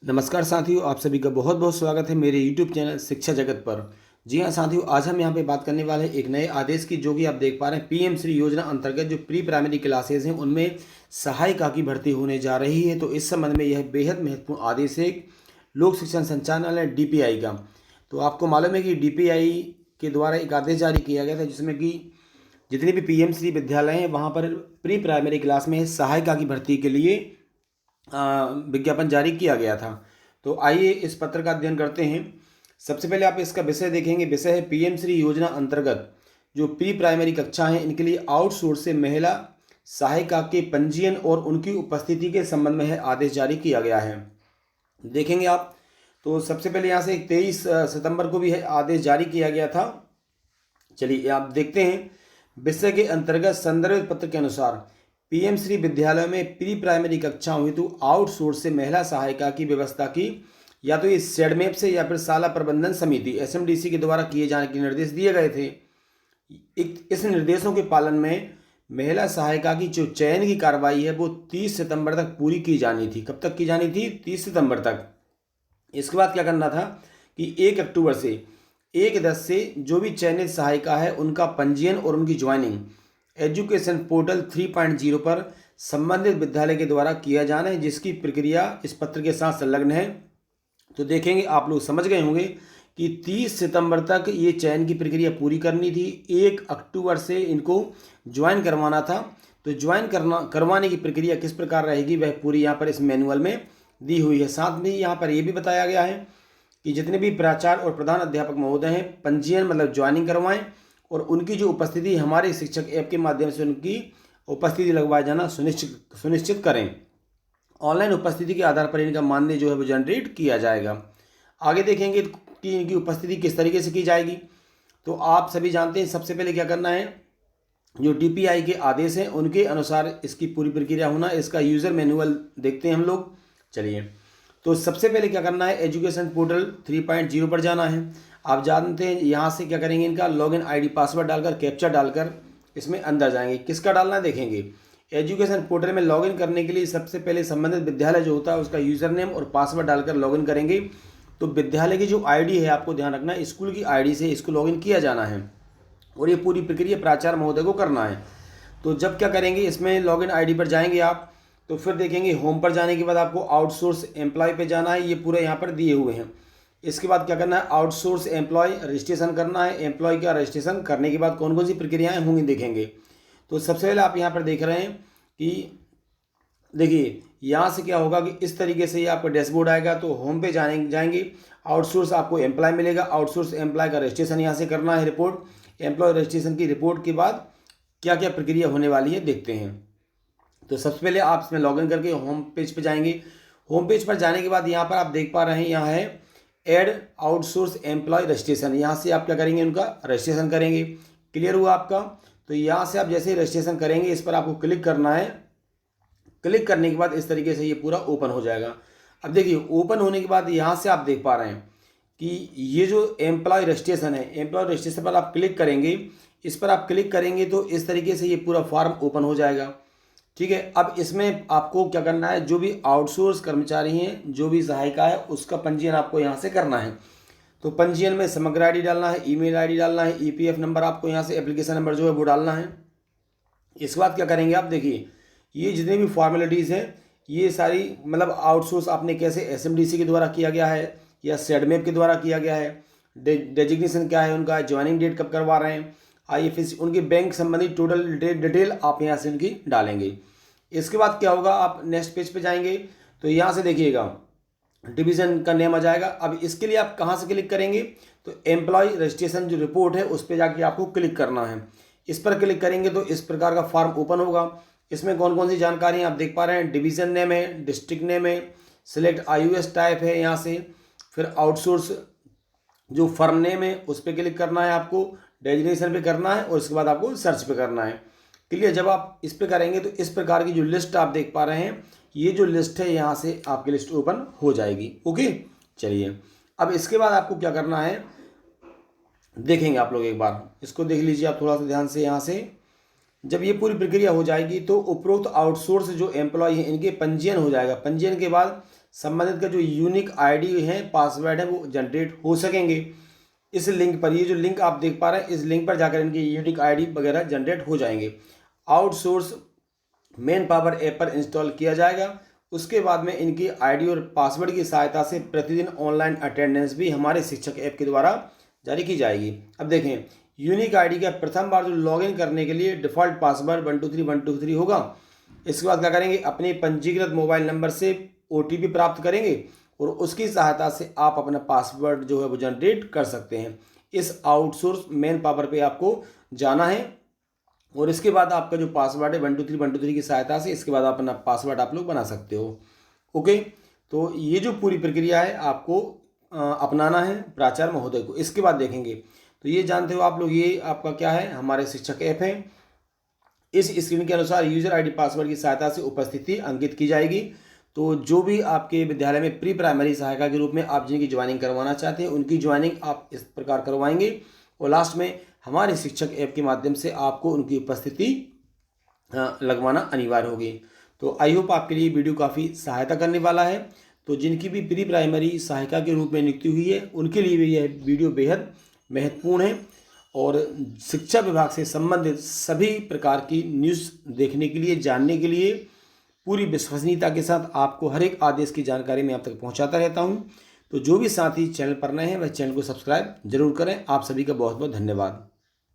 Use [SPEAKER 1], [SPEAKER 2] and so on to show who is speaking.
[SPEAKER 1] नमस्कार साथियों, आप सभी का बहुत बहुत स्वागत है मेरे YouTube चैनल शिक्षा जगत पर। जी हाँ साथियों, आज हम यहाँ पे बात करने वाले हैं एक नए आदेश की, जो कि आप देख पा रहे हैं पीएम श्री योजना अंतर्गत जो प्री प्राइमरी क्लासेज हैं उनमें सहायिका की भर्ती होने जा रही है। तो इस संबंध में यह बेहद महत्वपूर्ण आदेश है लोक शिक्षण संचालनालय DPI का। तो आपको मालूम है कि DPI के द्वारा एक आदेश जारी किया गया था, जिसमें कि जितने भी पीएम श्री विद्यालय हैं वहाँ पर प्री प्राइमरी क्लास में सहायिका की भर्ती के लिए विज्ञापन जारी किया गया था। तो आइए इस पत्र का अध्ययन करते हैं। सबसे पहले आप इसका विषय देखेंगे। विषय है पीएम श्री योजना अंतर्गत जो प्री प्राइमरी कक्षा हैं इनके लिए आउटसोर्स से महिला सहायिका के पंजीयन और उनकी उपस्थिति के संबंध में है आदेश जारी किया गया है। देखेंगे आप, तो सबसे पहले यहाँ से 23 सितंबर को भी है आदेश जारी किया गया था। चलिए आप देखते हैं। विषय के अंतर्गत संदर्भित पत्र के अनुसार पीएम श्री विद्यालय में प्री प्राइमरी कक्षाओं हेतु आउटसोर्स से महिला सहायिका की व्यवस्था की या तो इस सेडमेप से या फिर शाला प्रबंधन समिति SMDC के द्वारा किए जाने के निर्देश दिए गए थे। इस निर्देशों के पालन में महिला सहायिका की जो चयन की कार्रवाई है वो 30 सितंबर तक पूरी की जानी थी। कब तक की जानी थी? 30 सितंबर तक। इसके बाद क्या करना था कि 1 अक्टूबर से 1/10 से जो भी चयनित सहायिका है उनका पंजीयन और उनकी ज्वाइनिंग एजुकेशन पोर्टल 3.0 पर संबंधित विद्यालय के द्वारा किया जाना है, जिसकी प्रक्रिया इस पत्र के साथ संलग्न है। तो देखेंगे, आप लोग समझ गए होंगे कि 30 सितंबर तक ये चयन की प्रक्रिया पूरी करनी थी। 1 अक्टूबर से इनको ज्वाइन करवाना था। तो ज्वाइन करवाने की प्रक्रिया किस प्रकार रहेगी वह पूरी यहाँ पर इस मैनुअल में दी हुई है। साथ में यहाँ पर यह भी बताया गया है कि जितने भी प्राचार्य और प्रधान अध्यापक महोदय हैं पंजीयन मतलब ज्वाइनिंग करवाएं और उनकी जो उपस्थिति हमारे शिक्षक ऐप के माध्यम से उनकी उपस्थिति लगवाया जाना सुनिश्चित करें। ऑनलाइन उपस्थिति के आधार पर इनका मानदेय जो है वो जनरेट किया जाएगा। आगे देखेंगे कि इनकी उपस्थिति किस तरीके से की जाएगी। तो आप सभी जानते हैं सबसे पहले क्या करना है, जो DPI के आदेश हैं उनके अनुसार इसकी पूरी प्रक्रिया होना। इसका यूज़र मैनुअल देखते हैं हम लोग। चलिए, तो सबसे पहले क्या करना है, एजुकेशन पोर्टल 3.0 पर जाना है। आप जानते हैं यहाँ से क्या करेंगे, इनका लॉगिन ID पासवर्ड डालकर कैप्चा डालकर इसमें अंदर जाएंगे। किसका डालना है देखेंगे। एजुकेशन पोर्टल में लॉगिन करने के लिए सबसे पहले संबंधित विद्यालय जो होता है उसका यूज़र नेम और पासवर्ड डालकर लॉगिन करेंगे। तो विद्यालय की जो ID है, आपको ध्यान रखना है स्कूल की ID से इसको लॉगिन किया जाना है और ये पूरी प्रक्रिया प्राचार्य महोदय को करना है। तो जब क्या करेंगे, इसमें लॉगिन ID पर जाएंगे आप, तो फिर देखेंगे होम पर जाने के बाद आपको आउटसोर्स एम्प्लॉय पे जाना है। ये पूरे यहाँ पर दिए हुए हैं। इसके बाद क्या करना है, आउटसोर्स एम्प्लॉय रजिस्ट्रेशन करना है। एम्प्लॉय का रजिस्ट्रेशन करने के बाद कौन कौन सी प्रक्रियाएं होंगी देखेंगे। तो सबसे पहले आप यहाँ पर देख रहे हैं कि देखिए यहाँ से क्या होगा कि इस तरीके से ये आपका डैशबोर्ड आएगा। तो होम पे जाएंगे, आउटसोर्स आपको एम्प्लॉय मिलेगा। आउटसोर्स एम्प्लॉय का रजिस्ट्रेशन यहाँ से करना है। रिपोर्ट एम्प्लॉय रजिस्ट्रेशन की रिपोर्ट के बाद क्या क्या प्रक्रिया होने वाली है देखते हैं। तो सबसे पहले आप इसमें लॉगिन करके होम पेज पे जाएंगे। होम पेज पर जाने के बाद यहाँ पर आप देख पा रहे हैं, यहाँ है ऐड आउटसोर्स एम्प्लॉय रजिस्ट्रेशन। यहाँ से आप क्या करेंगे, उनका रजिस्ट्रेशन करेंगे। क्लियर हुआ आपका। तो यहाँ से आप जैसे ही रजिस्ट्रेशन करेंगे इस पर आपको क्लिक करना है। क्लिक करने के बाद इस तरीके से ये पूरा ओपन हो जाएगा। अब देखिए, ओपन होने के बाद यहाँ से आप देख पा रहे हैं कि ये जो एम्प्लॉय रजिस्ट्रेशन है, एम्प्लॉय रजिस्ट्रेशन पर आप क्लिक करेंगे। इस पर आप क्लिक करेंगे तो इस तरीके से ये पूरा फॉर्म ओपन हो जाएगा। ठीक है, अब इसमें आपको क्या करना है, जो भी आउटसोर्स कर्मचारी हैं, जो भी सहायिका है, उसका पंजीयन आपको यहाँ से करना है। तो पंजीयन में समग्र ID डालना है, ईमेल ID डालना है, EPF नंबर आपको यहाँ से एप्लीकेशन नंबर जो है वो डालना है। इसके बाद क्या करेंगे आप देखिए, ये जितनी भी फॉर्मेलिटीज़ हैं ये सारी मतलब आउटसोर्स आपने कैसे SMDC के द्वारा किया गया है या सेडमेप के द्वारा किया गया है, डेजिग्नेशन क्या है उनका, ज्वाइनिंग डेट कब करवा रहे हैं, IFSC, उनकी बैंक संबंधी टोटल डिटेल आप यहाँ से उनकी डालेंगे। इसके बाद क्या होगा, आप नेक्स्ट पेज पे जाएंगे तो यहाँ से देखिएगा डिवीज़न का नेम आ जाएगा। अब इसके लिए आप कहाँ से क्लिक करेंगे, तो एम्प्लॉय रजिस्ट्रेशन जो रिपोर्ट है उस पर जाके आपको क्लिक करना है। इस पर क्लिक करेंगे तो इस प्रकार का फॉर्म ओपन होगा। इसमें कौन कौन सी जानकारी आप देख पा रहे हैं, डिवीज़न नेम है, डिस्ट्रिक्ट नेम है, सिलेक्ट IUS टाइप है यहाँ से, फिर आउटसोर्स जो फर्म नेम है उस पर क्लिक करना है आपको, डेजिग्नेशन पे करना है और उसके बाद आपको सर्च पे करना है। क्लियर, जब आप इस पे करेंगे तो इस प्रकार की जो लिस्ट आप देख पा रहे हैं, ये जो लिस्ट है यहाँ से आपकी लिस्ट ओपन हो जाएगी। ओके, चलिए अब इसके बाद आपको क्या करना है देखेंगे। आप लोग एक बार इसको देख लीजिए आप थोड़ा सा ध्यान से। यहाँ से जब ये पूरी प्रक्रिया हो जाएगी तो उपरोक्त आउटसोर्स जो एम्प्लॉय है इनके पंजीयन हो जाएगा। पंजीयन के बाद संबंधित का जो यूनिक आईडी है, पासवर्ड है, वो जनरेट हो सकेंगे। इस लिंक पर, ये जो लिंक आप देख पा रहे हैं, इस लिंक पर जाकर इनकी यूनिक आईडी वगैरह जनरेट हो जाएंगे। आउटसोर्स मेन पावर ऐप पर इंस्टॉल किया जाएगा। उसके बाद में इनकी आईडी और पासवर्ड की सहायता से प्रतिदिन ऑनलाइन अटेंडेंस भी हमारे शिक्षक ऐप के द्वारा जारी की जाएगी। अब देखें, यूनिक आईडी का प्रथम बार जो लॉगिन करने के लिए डिफ़ॉल्ट पासवर्ड 123123 होगा। इसके बाद क्या करेंगे, अपने पंजीकृत मोबाइल नंबर से OTP प्राप्त करेंगे और उसकी सहायता से आप अपना पासवर्ड जो है वो जनरेट कर सकते हैं। इस आउटसोर्स मेन पावर पे आपको जाना है और इसके बाद आपका जो पासवर्ड है 123 की सहायता से इसके बाद अपना पासवर्ड आप लोग बना सकते हो। ओके, तो ये जो पूरी प्रक्रिया है आपको अपनाना है प्राचार्य महोदय को। इसके बाद देखेंगे, तो ये जानते हो आप लोग, ये आपका क्या है, हमारे शिक्षक ऐप है। इस स्क्रीन के अनुसार यूजर आईडी पासवर्ड की सहायता से उपस्थिति अंकित की जाएगी। तो जो भी आपके विद्यालय में प्री प्राइमरी सहायिका के रूप में आप जिनकी ज्वाइनिंग करवाना चाहते हैं, उनकी ज्वाइनिंग आप इस प्रकार करवाएंगे और लास्ट में हमारे शिक्षक ऐप के माध्यम से आपको उनकी उपस्थिति लगवाना अनिवार्य होगी। तो आई होप आपके लिए वीडियो काफ़ी सहायता करने वाला है। तो जिनकी भी प्री प्राइमरी सहायिका के रूप में नियुक्ति हुई है, उनके लिए भी यह वीडियो बेहद महत्वपूर्ण है और शिक्षा विभाग से संबंधित सभी प्रकार की न्यूज़ देखने के लिए, जानने के लिए पूरी विश्वसनीयता के साथ आपको हर एक आदेश की जानकारी मैं आप तक पहुंचाता रहता हूं। तो जो भी साथी चैनल पर नए हैं वह चैनल को सब्सक्राइब जरूर करें। आप सभी का बहुत बहुत धन्यवाद।